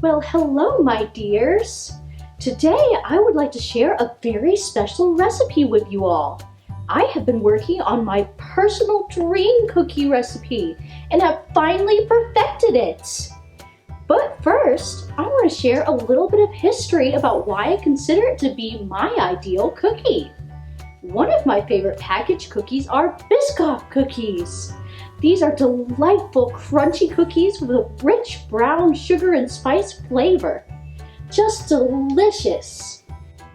Well, hello, my dears. Today, I would like to share a very special recipe with you all. I have been working on my personal dream cookie recipe and have finally perfected it. But first, I want to share a little bit of history about why I consider it to be my ideal cookie. One of my favorite packaged cookies are Biscoff cookies. These are delightful, crunchy cookies with a rich brown sugar and spice flavor. Just delicious.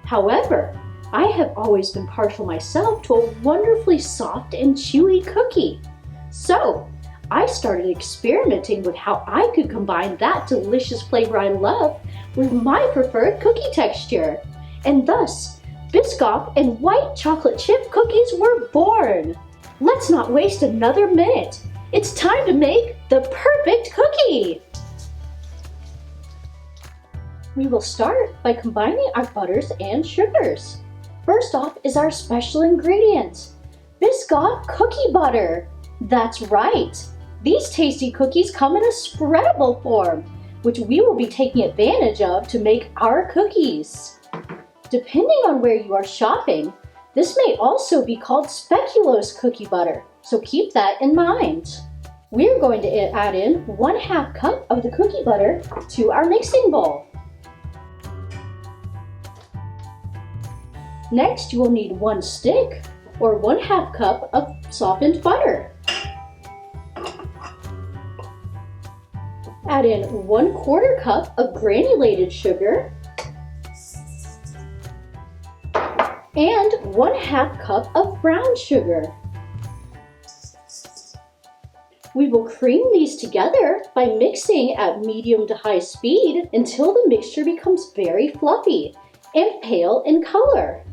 However, I have always been partial myself to a wonderfully soft and chewy cookie. So, I started experimenting with how I could combine that delicious flavor I love with my preferred cookie texture. And thus, Biscoff and white chocolate chip cookies were born. Let's not waste another minute. It's time to make the perfect cookie. We will start by combining our butters and sugars. First off is our special ingredient, Biscoff cookie butter. That's right. These tasty cookies come in a spreadable form, which we will be taking advantage of to make our cookies. Depending on where you are shopping, this may also be called speculoos cookie butter, so keep that in mind. We're going to add in 1/2 cup of the cookie butter to our mixing bowl. Next, you will need 1 stick or 1/2 cup of softened butter. Add in 1/4 cup of granulated sugar and 1/2 cup of brown sugar. We will cream these together by mixing at medium to high speed until the mixture becomes very fluffy and pale in color.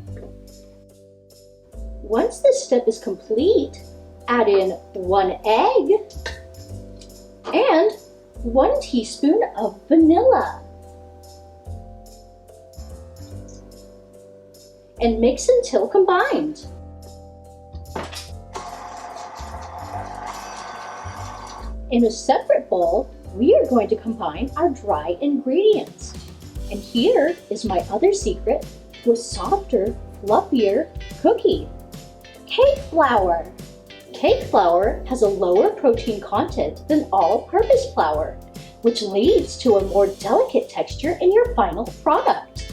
Once this step is complete, add in 1 egg and 1 teaspoon of vanilla. And mix until combined. In a separate bowl, we are going to combine our dry ingredients. And here is my other secret to a softer, fluffier cookie. Cake flour. Cake flour has a lower protein content than all-purpose flour, which leads to a more delicate texture in your final product.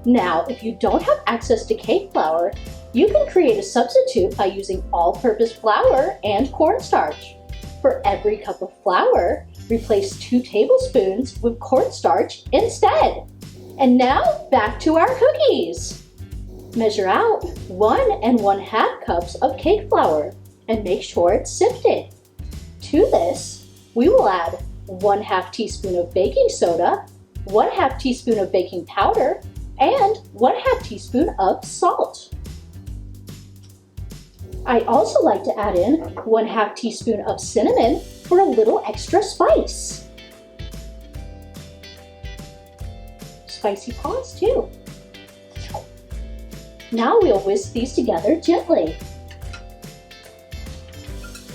Now, if you don't have access to cake flour, you can create a substitute by using all-purpose flour and cornstarch. For every cup of flour, replace 2 tablespoons with cornstarch instead. And now, back to our cookies. Measure out 1 1/2 cups of cake flour and make sure it's sifted. To this, we will add 1/2 teaspoon of baking soda, 1/2 teaspoon of baking powder, and 1/2 teaspoon of salt. I also like to add in 1/2 teaspoon of cinnamon for a little extra spice. Spicy paws too. Now we'll whisk these together gently.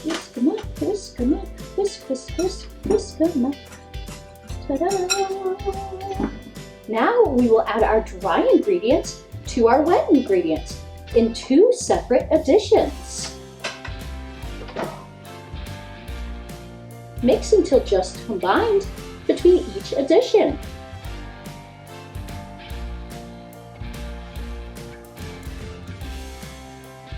Whisk them up, whisk them up, whisk, whisk, whisk, whisk them up. Ta-da! Now we will add our dry ingredients to our wet ingredients in 2 separate additions. Mix until just combined between each addition.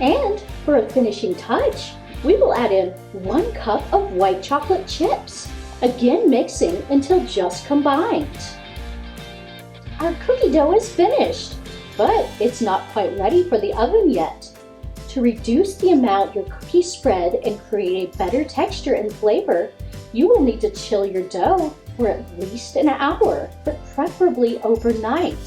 And for a finishing touch, we will add in 1 cup of white chocolate chips, again mixing until just combined. Our cookie dough is finished, but it's not quite ready for the oven yet. To reduce the amount your cookies spread and create a better texture and flavor, you will need to chill your dough for at least an hour, but preferably overnight.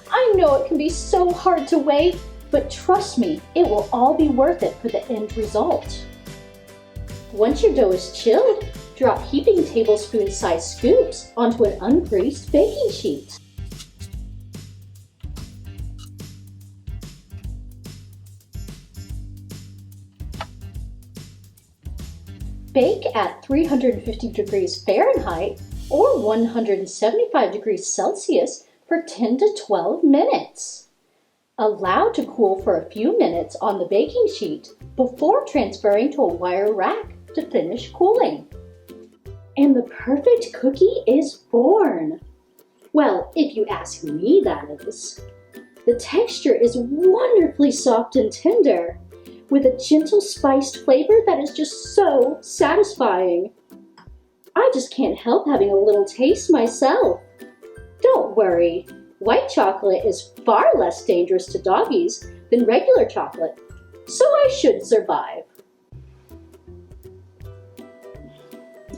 I know it can be so hard to wait, but trust me, it will all be worth it for the end result. Once your dough is chilled, drop heaping tablespoon-sized scoops onto an ungreased baking sheet. Bake at 350 degrees Fahrenheit or 175 degrees Celsius for 10 to 12 minutes. Allow to cool for a few minutes on the baking sheet before transferring to a wire rack to finish cooling. And the perfect cookie is born. Well, if you ask me, that is. The texture is wonderfully soft and tender, with a gentle spiced flavor that is just so satisfying. I just can't help having a little taste myself. Don't worry, white chocolate is far less dangerous to doggies than regular chocolate, so I should survive.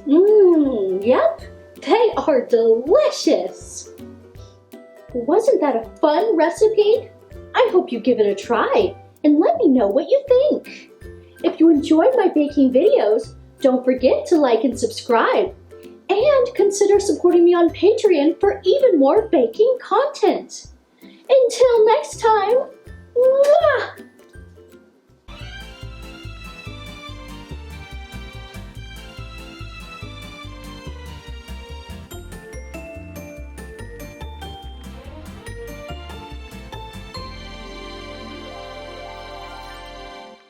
Yep, they are delicious. Wasn't that a fun recipe? I hope you give it a try and let me know what you think. If you enjoyed my baking videos, don't forget to like and subscribe. And consider supporting me on Patreon for even more baking content. Until next time, mwah!